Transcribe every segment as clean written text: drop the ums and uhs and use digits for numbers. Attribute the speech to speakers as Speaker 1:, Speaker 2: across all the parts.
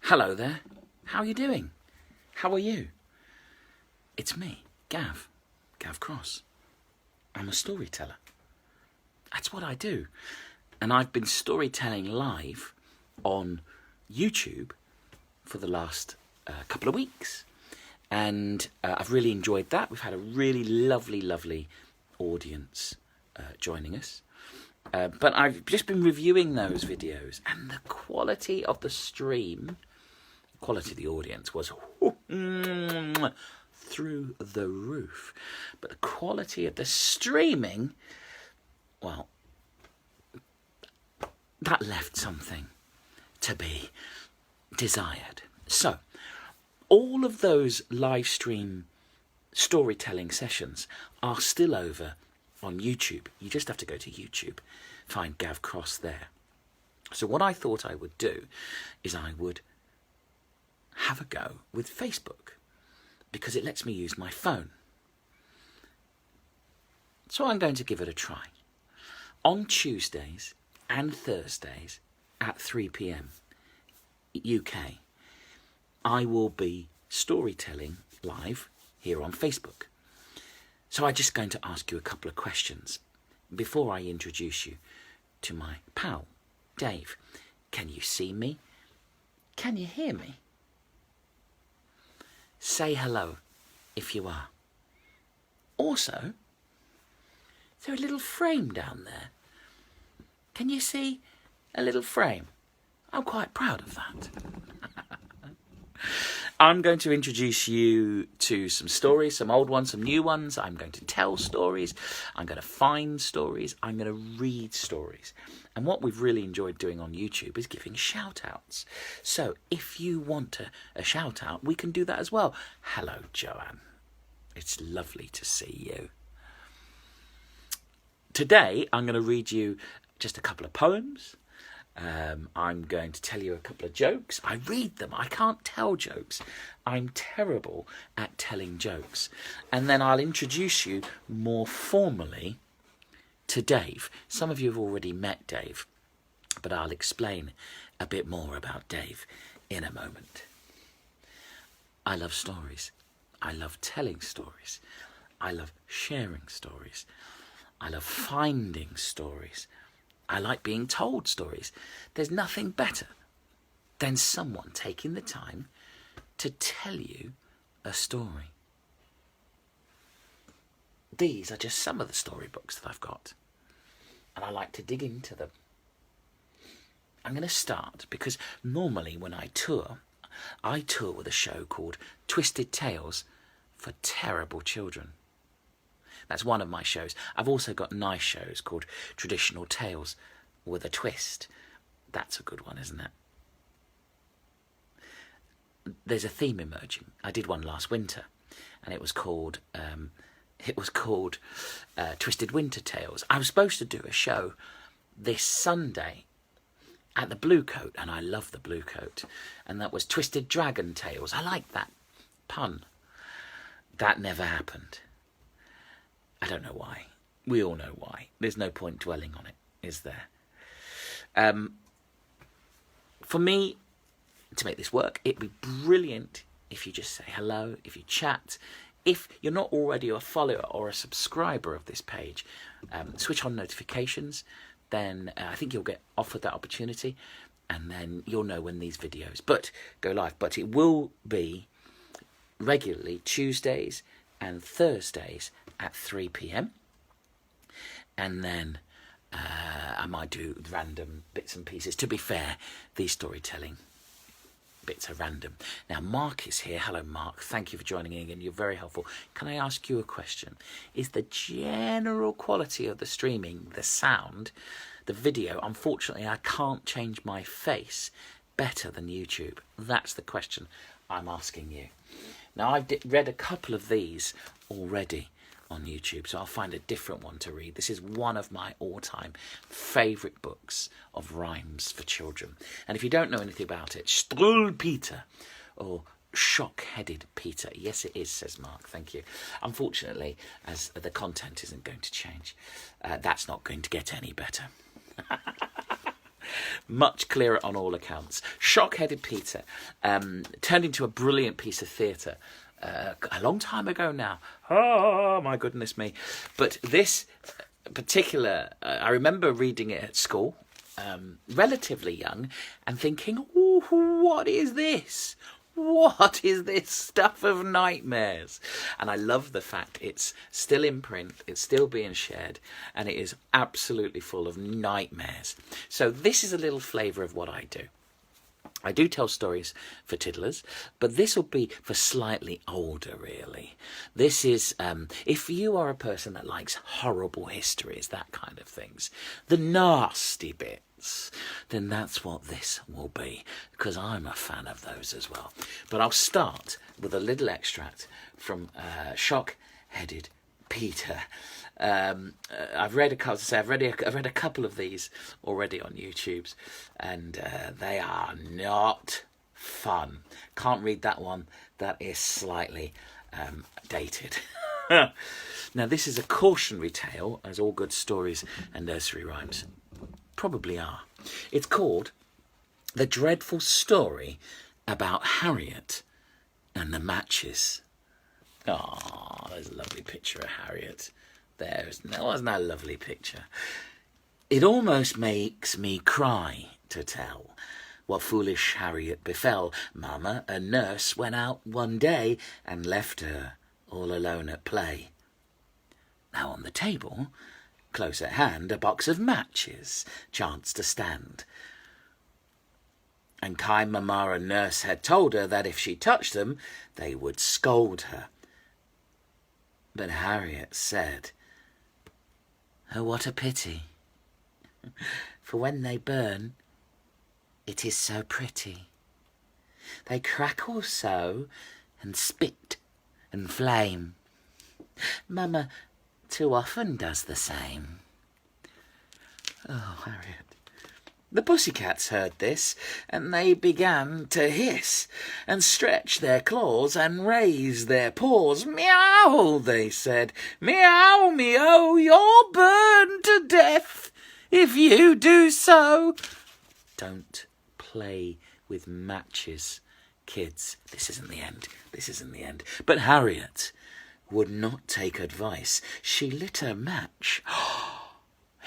Speaker 1: Hello there. How are you doing? How are you? It's me, Gav Cross. I'm a storyteller. That's what I do. And I've been storytelling live on YouTube for the last couple of weeks. And I've really enjoyed that. We've had a really lovely audience joining us. But I've just been reviewing those videos, and the quality of the stream, the quality of the audience was through the roof. But the quality of the streaming, well, that left something to be desired. So, all of those live stream storytelling sessions are still over on YouTube. You just have to go to YouTube, find Gav Cross there. So what I thought I would do is I would have a go with Facebook, because it lets me use my phone. So I'm going to give it a try. On Tuesdays and Thursdays at 3 p.m. UK, I will be storytelling live here on Facebook. So I'm just going to ask you a couple of questions before I introduce you to my pal, Dave. Can you see me? Can you hear me? Say hello if you are. Also, is there a little frame down there? Can you see a little frame? I'm quite proud of that. I'm going to introduce you to some stories, some old ones, some new ones. I'm going to tell stories. I'm going to find stories. I'm going to read stories. And what we've really enjoyed doing on YouTube is giving shout-outs. So if you want a shout-out, we can do that as well. Hello, Joanne. It's lovely to see you. Today, I'm going to read you just a couple of poems. I'm going to tell you a couple of jokes. I read them. I can't tell jokes. I'm terrible at telling jokes. And then I'll introduce you more formally to Dave. Some of you have already met Dave, but I'll explain a bit more about Dave in a moment. I love stories. I love telling stories. I love sharing stories. I love finding stories. I like being told stories. There's nothing better than someone taking the time to tell you a story. These are just some of the storybooks that I've got, and I like to dig into them. I'm going to start because normally when I tour with a show called Twisted Tales for Terrible Children. That's one of my shows. I've also got nice shows called Traditional Tales with a Twist. That's a good one, isn't it? There's a theme emerging. I did one last winter, and it was called Twisted Winter Tales. I was supposed to do a show this Sunday at the Blue Coat, and I love the Blue Coat, and that was Twisted Dragon Tales. I like that pun. That never happened. I don't know why. We all know why. There's no point dwelling on it, is there? For me, to make this work, it'd be brilliant if you just say hello, if you chat. If you're not already a follower or a subscriber of this page, switch on notifications. Then I think you'll get offered that opportunity, and then you'll know when these videos go live. But it will be regularly Tuesdays and Thursdays at 3 p.m. And then I might do random bits and pieces. To be fair, these storytelling bits are random. Now, Mark is here. Hello, Mark. Thank you for joining in again. You're very helpful. Can I ask you a question? Is the general quality of the streaming, the sound, the video, unfortunately, I can't change my face better than YouTube? That's the question I'm asking you. Now, I've read a couple of these already on YouTube, so I'll find a different one to read. This is one of my all-time favourite books of rhymes for children. And if you don't know anything about it, Strull Peter, or Shock-Headed Peter. Yes, it is, says Mark. Thank you. Unfortunately, as the content isn't going to change, that's not going to get any better. Much clearer on all accounts. Shock-headed Peter turned into a brilliant piece of theatre a long time ago now. Oh, my goodness me. But this particular, I remember reading it at school, relatively young, and thinking, "Ooh, what is this? What is this stuff of nightmares?" And I love the fact it's still in print, it's still being shared, and it is absolutely full of nightmares. So this is a little flavour of what I do. I do tell stories for tiddlers, but this will be for slightly older, really. This is, if you are a person that likes horrible histories, that kind of things, the nasty bits, then that's what this will be, because I'm a fan of those as well. But I'll start with a little extract from Shock-Headed Peter. I've read a couple of these already on YouTube's, and they are not fun. Can't read that one. That is slightly dated. Now, this is a cautionary tale, as all good stories and nursery rhymes probably are. It's called The Dreadful Story About Harriet and the Matches. Oh, there's a lovely picture of Harriet. Wasn't that a lovely picture? It almost makes me cry to tell what foolish Harriet befell. Mamma and nurse went out one day and left her all alone at play. Now on the table, close at hand, a box of matches chanced to stand. And kind mamma and nurse had told her that if she touched them, they would scold her. But Harriet said, "Oh, what a pity, for when they burn, it is so pretty. They crackle so, and spit and flame. Mamma too often does the same." Oh, Harriet. The pussycats heard this, and they began to hiss, and stretch their claws, and raise their paws. "Meow," they said, "meow, meow, you're burned to death if you do so." Don't play with matches, kids. This isn't the end. This isn't the end. But Harriet would not take advice. She lit a match.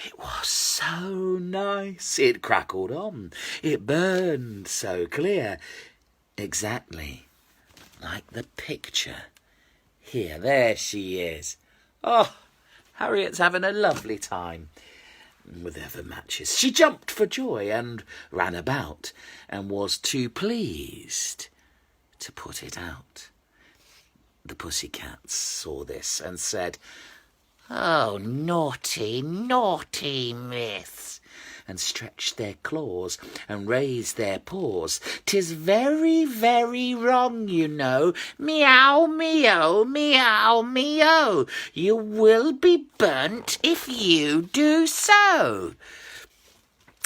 Speaker 1: It was so nice. It crackled on. It burned so clear. Exactly like the picture here. There she is. Oh, Harriet's having a lovely time with her matches. She jumped for joy and ran about and was too pleased to put it out. The pussycats saw this and said, "Oh, naughty, naughty miss," and stretched their claws and raised their paws. "'Tis very, very wrong, you know. Meow, meow, meow, meow. You will be burnt if you do so."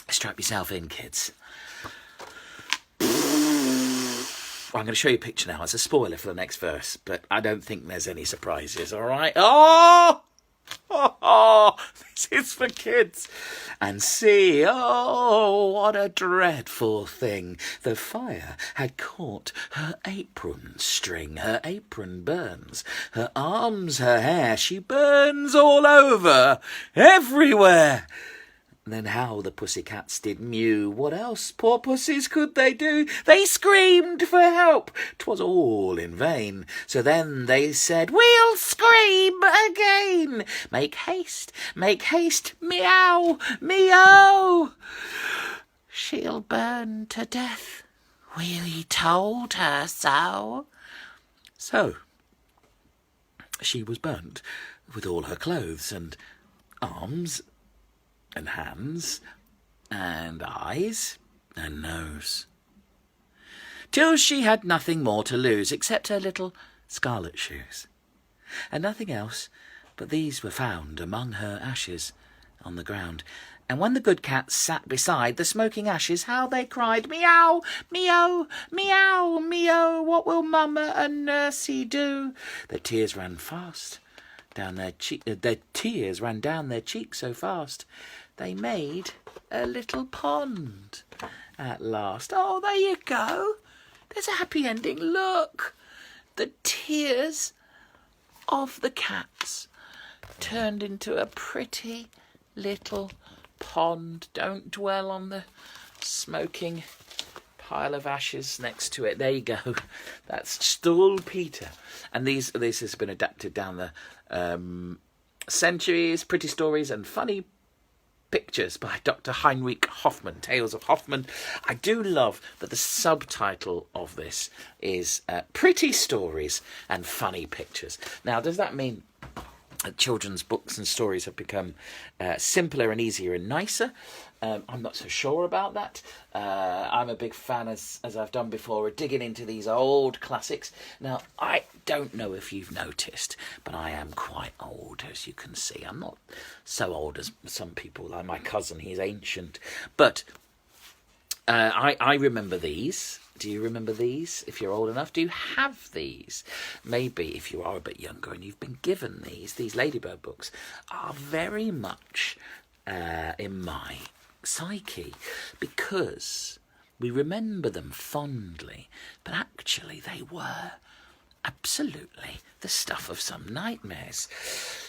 Speaker 1: Strap yourself in, kids. I'm going to show you a picture now. It's a spoiler for the next verse, but I don't think there's any surprises, all right? Oh, this is for kids. And see, oh, what a dreadful thing. The fire had caught her apron string. Her apron burns. Her arms, her hair, she burns all over, everywhere. Then how the pussycats did mew. What else, poor pussies, could they do? They screamed for help. 'Twas all in vain. So then they said, "We'll scream again. Make haste, meow, meow. She'll burn to death. We told her so." So she was burnt with all her clothes and arms and hands, and eyes, and nose, till she had nothing more to lose except her little scarlet shoes, and nothing else but these were found among her ashes on the ground. And when the good cats sat beside the smoking ashes, how they cried, "Meow, meow, meow, meow, what will mamma and nursie do?" The tears ran fast down their cheeks so fast they made a little pond at last. Oh, there you go. There's a happy ending. Look, the tears of the cats turned into a pretty little pond. Don't dwell on the smoking pile of ashes next to it. There you go. That's Stool Peter. And this has been adapted down the centuries. Pretty Stories and Funny Pictures by Dr. Heinrich Hoffmann, Tales of Hoffmann. I do love that the subtitle of this is Pretty Stories and Funny Pictures. Now, does that mean that children's books and stories have become simpler and easier and nicer? I'm not so sure about that. I'm a big fan, as I've done before, of digging into these old classics. Now, I don't know if you've noticed, but I am quite old, as you can see. I'm not so old as some people, like my cousin. He's ancient. But I remember these. Do you remember these? If you're old enough, do you have these? Maybe if you are a bit younger and you've been given these Ladybird books are very much in my psyche, because we remember them fondly, but actually they were absolutely the stuff of some nightmares.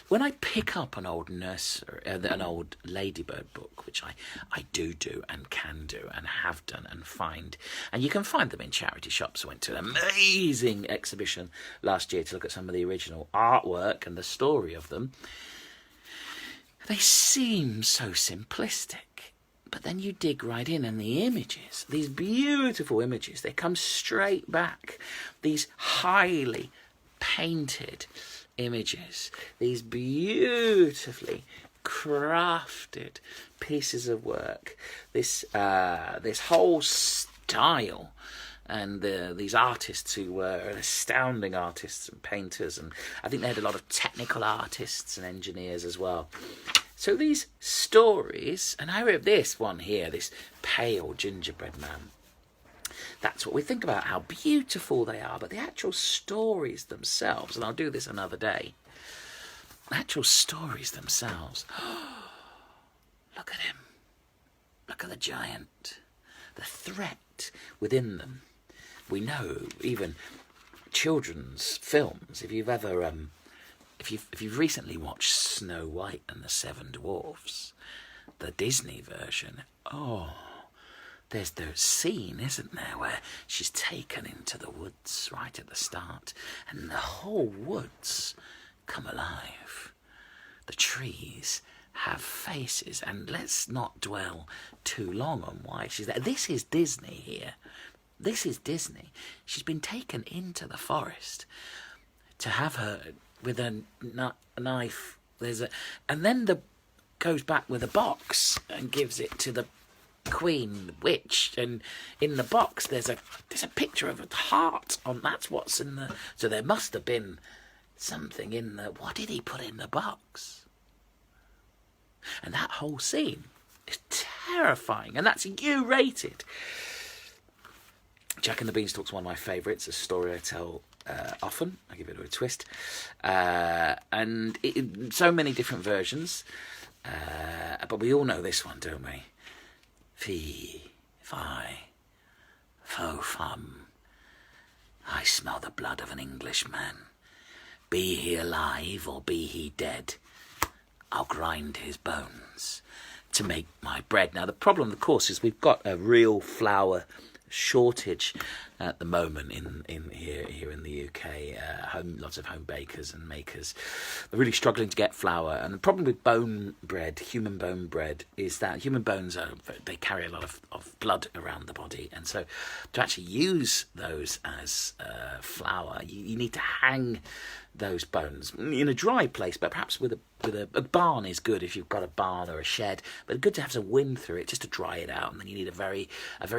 Speaker 1: When I pick up an old an old Ladybird book, which I do and can do and have done and find, and you can find them in charity shops. I went to an amazing exhibition last year to look at some of the original artwork and the story of them. They seem so simplistic. But then you dig right in, and the images, these beautiful images, they come straight back. These highly painted images, these beautifully crafted pieces of work, this whole style, and these artists who were astounding artists and painters, and I think they had a lot of technical artists and engineers as well. So these stories, and I wrote this one here, this pale gingerbread man. That's what we think about, how beautiful they are, but the actual stories themselves, and I'll do this another day, the actual stories themselves, look at him, look at the giant, the threat within them. We know, even children's films, if you've ever... If you've recently watched Snow White and the Seven Dwarfs, the Disney version, there's the scene, isn't there, where she's taken into the woods right at the start, and the whole woods come alive. The trees have faces, and let's not dwell too long on why she's there. This is Disney here. This is Disney. She's been taken into the forest to have her... with a knife, and then goes back with a box and gives it to the queen, the witch, and in the box there's a picture of a heart on. That's what's in the. So there must have been something in the. What did he put in the box? And that whole scene is terrifying, and that's U-rated. Jack and the Beanstalk's one of my favourites. A story I tell often. I give it a twist, and so many different versions, but we all know this one, don't we? Fee, fi, fo, fum. I smell the blood of an Englishman. Be he alive or be he dead, I'll grind his bones to make my bread. Now the problem, of course, is we've got a real flour shortage at the moment in here in the UK. Lots of home bakers and makers are really struggling to get flour, and the problem with bone bread, human bone bread, is that human bones they carry a lot of blood around the body, and so to actually use those as flour, you need to hang those bones in a dry place, but perhaps with a barn is good if you've got a barn or a shed, but good to have some wind through it just to dry it out. And then you need a very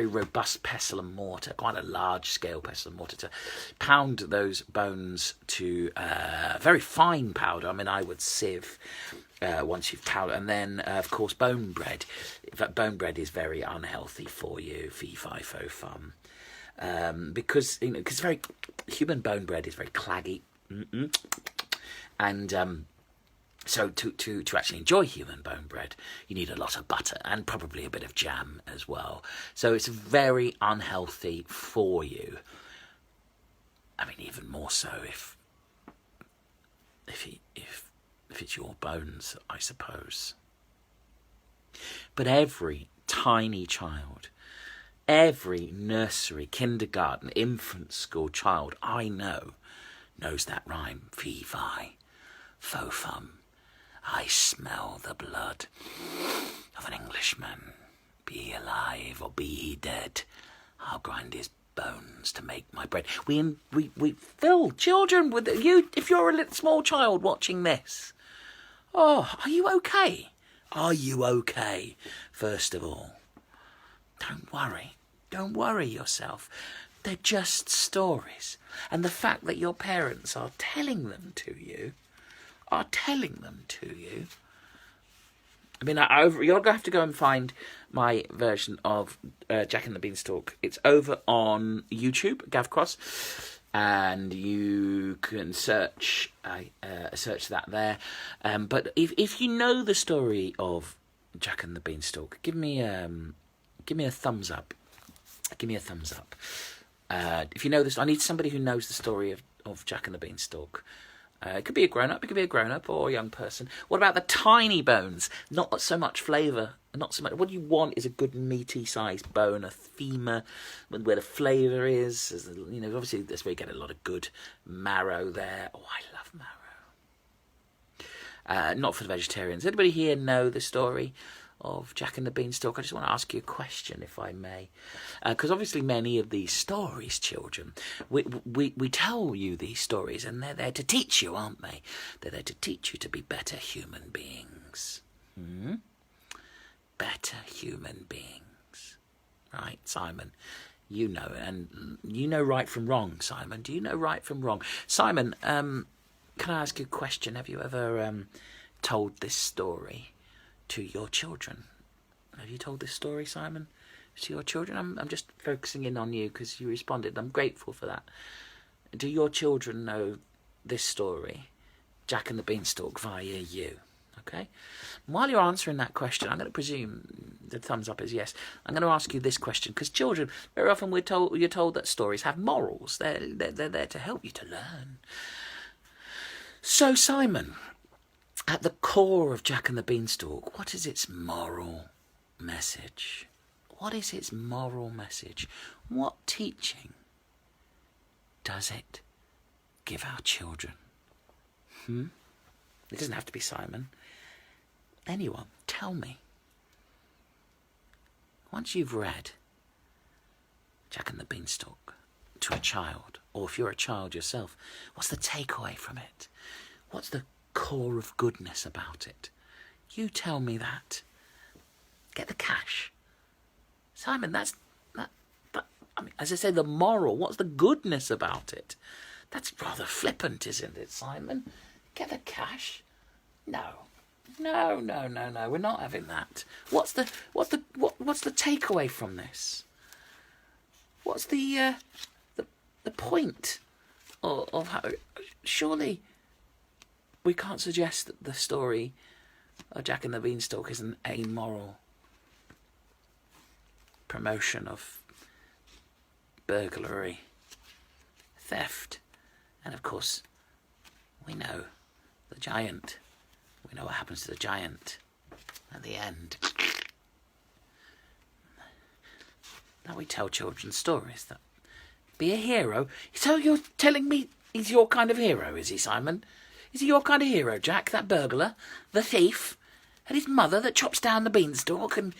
Speaker 1: robust pestle and mortar, quite a large scale pestle and mortar, to pound those bones to very fine powder. I mean, I would sieve once you've powdered, and then of course bone bread. In fact, bone bread is very unhealthy for you. Fee fi fo fum, because human bone bread is very claggy. And So to actually enjoy human bone bread, you need a lot of butter and probably a bit of jam as well. So it's very unhealthy for you. I mean, even more so if it's your bones, I suppose. But every tiny child, every nursery, kindergarten, infant school child I know knows that rhyme. Fee, fi, fo, fum. I smell the blood of an Englishman. Be he alive or be he dead, I'll grind his bones to make my bread. We fill children with you. If you're a little small child watching this, oh, are you okay? Are you okay? First of all, don't worry yourself. They're just stories, and the fact that your parents are telling them to you. I mean, you're going to have to go and find my version of Jack and the Beanstalk. It's over on YouTube, Gav Cross, and you can search that there. But if you know the story of Jack and the Beanstalk, give me a thumbs up. Give me a thumbs up. If you know this, I need somebody who knows the story of Jack and the Beanstalk. It could be a grown-up, or a young person. What about the tiny bones? Not so much flavour, not so much. What you want is a good meaty-sized bone, a femur, where the flavour is. You know, obviously that's where you get a lot of good marrow there. Oh, I love marrow. Not for the vegetarians. Anybody here know the story of Jack and the Beanstalk? I just want to ask you a question, if I may, because obviously many of these stories, children, we tell you these stories, and they're there to teach you, aren't they? They're there to teach you to be better human beings. Better human beings, right, Simon? You know, and you know right from wrong, Simon. Do you know right from wrong, Simon? Can I ask you a question? Have you ever told this story to your children? Have you told this story, Simon, to your children? I'm just focusing in on you because you responded. I'm grateful for that. Do your children know this story, Jack and the Beanstalk, via you? Okay. While you're answering that question, I'm going to presume the thumbs up is yes. I'm going to ask you this question, because children, very often you're told that stories have morals. They're there to help you to learn. So, Simon, at the core of Jack and the Beanstalk, what is its moral message? What is its moral message? What teaching does it give our children? It doesn't have to be Simon. Anyone, tell me. Once you've read Jack and the Beanstalk to a child, or if you're a child yourself, what's the takeaway from it? What's the core of goodness about it? You tell me that. Get the cash. Simon, that I mean, as I say, the moral, what's the goodness about it? That's rather flippant, isn't it, Simon? Get the cash? No, we're not having that. What's the takeaway from this? What's the point of how? Surely we can't suggest that the story of Jack and the Beanstalk is an amoral promotion of burglary, theft, and of course we know the giant. We know what happens to the giant at the end. Now we tell children stories. That be a hero. So you're telling me he's your kind of hero, is he, Simon? Is he your kind of hero, Jack? That burglar, the thief, and his mother that chops down the beanstalk? And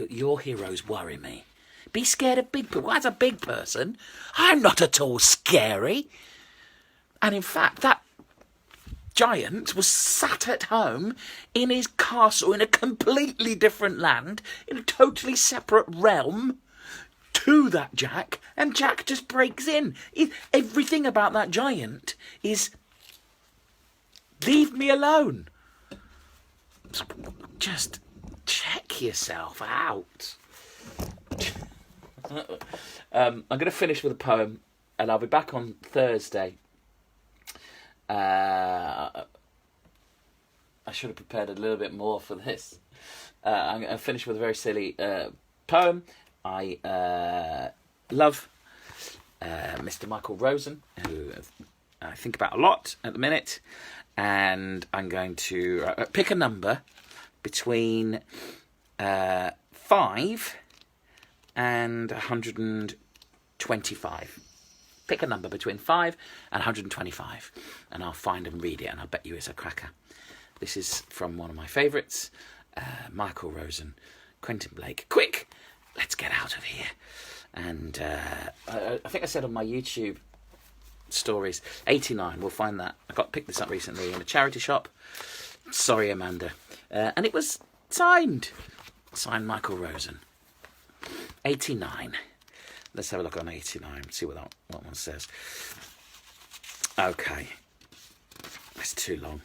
Speaker 1: your heroes worry me. Be scared of big people. As a big person, I'm not at all scary. And in fact, that giant was sat at home in his castle in a completely different land, in a totally separate realm to that Jack, and Jack just breaks in. Everything about that giant is, leave me alone. Just check yourself out. I'm going to finish with a poem, and I'll be back on Thursday I should have prepared a little bit more for this. I'm going to finish with a very silly poem. I love Mr. Michael Rosen, who I think about a lot at the minute, and I'm going to pick a number between 5 and 125. Pick a number between 5 and 125, and I'll find and read it, and I'll bet you it's a cracker. This is from one of my favourites, Michael Rosen, Quentin Blake. Quick, let's get out of here. And I think I said on my YouTube stories, 89, we'll find that. I picked this up recently in a charity shop. Sorry, Amanda. And it was signed Michael Rosen. 89. Let's have a look on 89, see what one says. Okay. That's too long.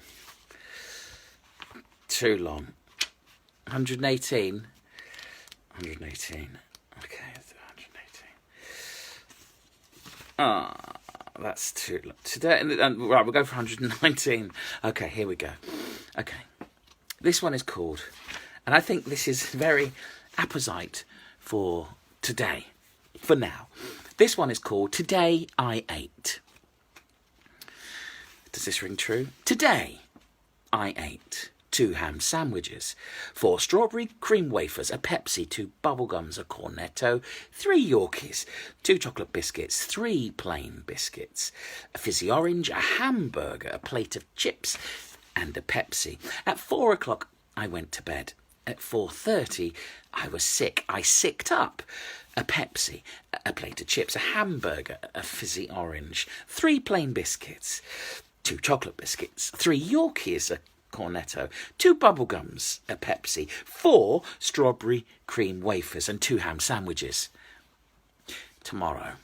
Speaker 1: 118. 118. Okay, 118. That's too long. Today, right, we'll go for 119. Okay, here we go. Okay. This one is called, and I think this is very apposite for today, for now. This one is called Today I Ate. Does this ring true? Today I ate 2 ham sandwiches, 4 strawberry cream wafers, a Pepsi, 2 bubblegums, a Cornetto, 3 Yorkies, 2 chocolate biscuits, 3 plain biscuits, a fizzy orange, a hamburger, a plate of chips, and a Pepsi. At 4 o'clock, I went to bed. At 4:30, I was sick. I sicked up. A Pepsi, a plate of chips, a hamburger, a fizzy orange, 3 plain biscuits, 2 chocolate biscuits, 3 Yorkies, a Cornetto, 2 bubblegums, a Pepsi, 4 strawberry cream wafers, and 2 ham sandwiches. Tomorrow,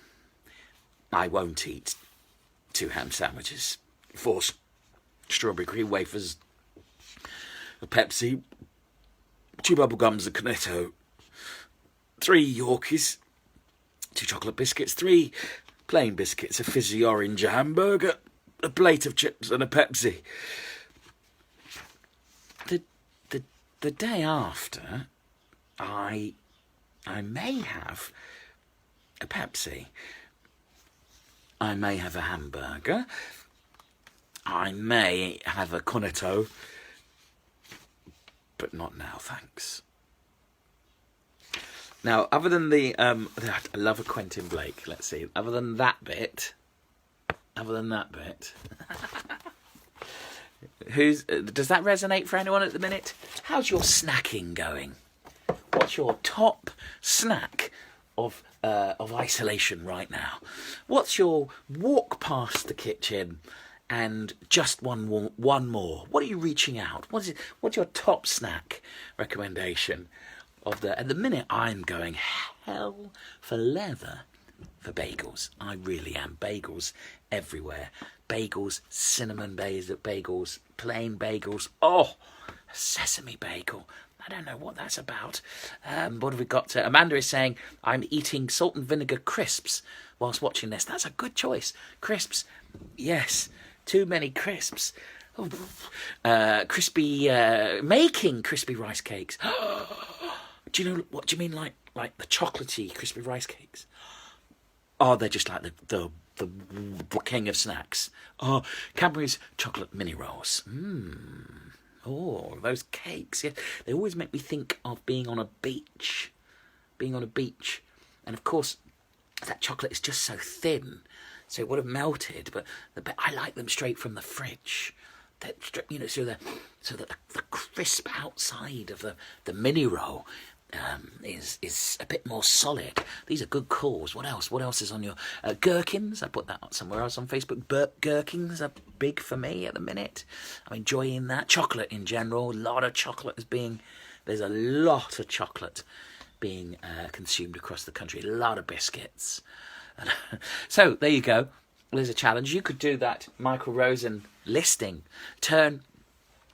Speaker 1: I won't eat 2 ham sandwiches, 4 strawberry cream wafers, a Pepsi, 2 bubblegums, a Cornetto, 3 Yorkies, 2 chocolate biscuits, 3 plain biscuits, a fizzy orange, a hamburger, a plate of chips, and a Pepsi. The day after, I may have a Pepsi. I may have a hamburger. I may have a Cornetto. But not now, thanks. Now, other than I love a Quentin Blake. Let's see. Other than that bit. Does that resonate for anyone at the minute? How's your snacking going? What's your top snack of isolation right now? What's your walk past the kitchen and just one more? What are you reaching out? What's your top snack recommendation of at the minute? I'm going hell for leather for bagels. I really am. Bagels everywhere. Bagels, cinnamon bagels, plain bagels. Oh, a sesame bagel. I don't know what that's about. What have we got? Amanda is saying, I'm eating salt and vinegar crisps whilst watching this. That's a good choice. Crisps. Yes. Too many crisps. Making crispy rice cakes. Do you know what do you mean? Like the chocolatey crispy rice cakes? Oh, they're just like the king of snacks. Oh, Cadbury's chocolate mini rolls. Oh, those cakes. Yeah, they always make me think of being on a beach. And of course, that chocolate is just so thin, so it would have melted. But I like them straight from the fridge. So that the crisp outside of the mini roll is a bit more solid. These are good calls. What else? What else is on your gherkins? I put that somewhere else on Facebook. Gherkins are big for me at the minute. I'm enjoying that. Chocolate in general. There's a lot of chocolate being consumed across the country. A lot of biscuits. So there you go. There's a challenge. You could do that Michael Rosen listing. Turn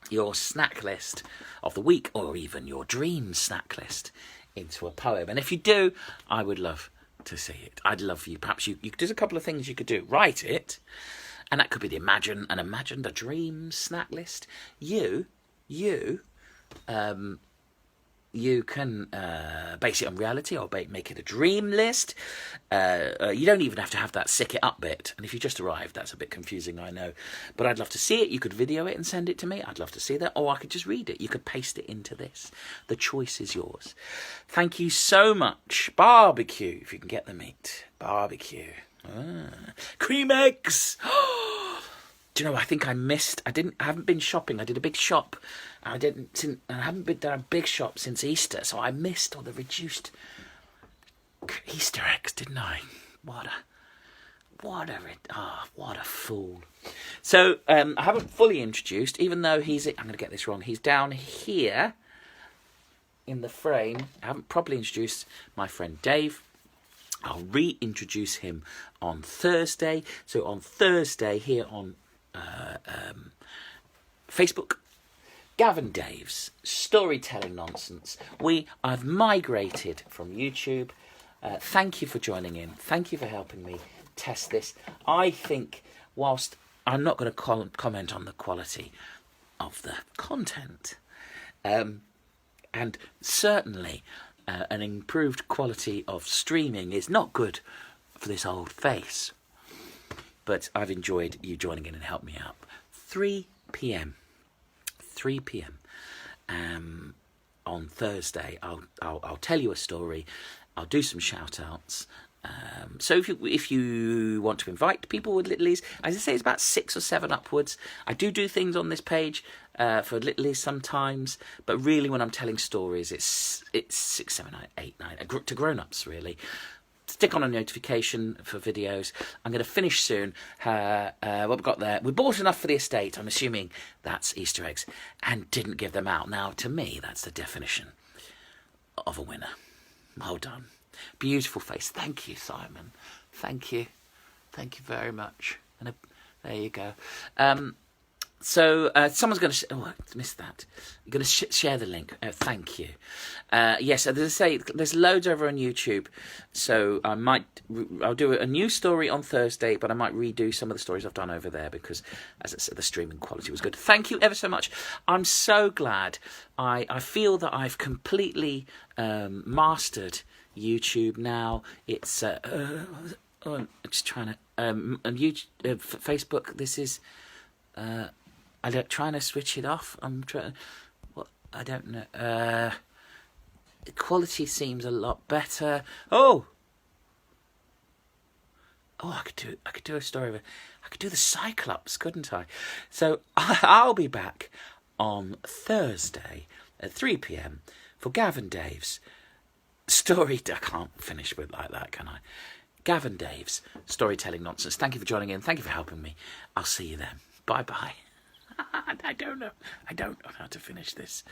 Speaker 1: your snack list of the week, or even your dream snack list, into a poem. And if you do, I would love to see it. I'd love for you. Perhaps there's a couple of things you could do. Write it, and that could be the imagined a dream snack list. You you you can base it on reality or make it a dream list. You don't even have to have that sick it up bit. And if you just arrived, that's a bit confusing, I know. But I'd love to see it. You could video it and send it to me. I'd love to see that. Or I could just read it. You could paste it into this. The choice is yours. Thank you so much. Barbecue, if you can get the meat. Barbecue. Cream eggs. Do you know, I think I haven't been shopping. I did a big shop. I haven't been done a big shop since Easter, so I missed all the reduced Easter eggs, didn't I? What a fool. So, I haven't fully introduced, even though I'm going to get this wrong, he's down here in the frame. I haven't properly introduced my friend Dave. I'll reintroduce him on Thursday. So on Thursday here on Facebook, Gavin Daves, Storytelling Nonsense. I've migrated from YouTube. Thank you for joining in. Thank you for helping me test this. I think, whilst I'm not going to comment on the quality of the content, and certainly an improved quality of streaming is not good for this old face. But I've enjoyed you joining in and helping me out. 3 p.m. On Thursday, I'll tell you a story. I'll do some shout outs. So if you want to invite people with Littlelies, as I say, it's about 6 or 7 upwards. I do things on this page for Littlelies sometimes, but really when I'm telling stories, it's 6, 7, 8, 9 to grown-ups really. Stick on a notification for videos. I'm going to finish soon. What we've got there, we bought enough for the estate. I'm assuming that's Easter eggs, and didn't give them out. Now, to me, that's the definition of a winner. Well done. Beautiful face. Thank you, Simon. Thank you. Thank you very much. And there you go. So someone's going to... I missed that. You're going to share the link. Thank you. Yes, as I say, there's loads over on YouTube. So I'll do a new story on Thursday, but I might redo some of the stories I've done over there because, as I said, the streaming quality was good. Thank you ever so much. I'm so glad. I feel that I've completely mastered YouTube now. It's... I'm just trying to... YouTube, Facebook, this is... I'm trying to switch it off. I'm trying. What? I don't know. The quality seems a lot better. Oh, I could do a story of it. I could do the Cyclops, couldn't I? So I'll be back on Thursday at 3 p.m. for Gavin Daves' story. I can't finish with like that, can I? Gavin Daves' Storytelling Nonsense. Thank you for joining in. Thank you for helping me. I'll see you then. Bye bye. I don't know how to finish this.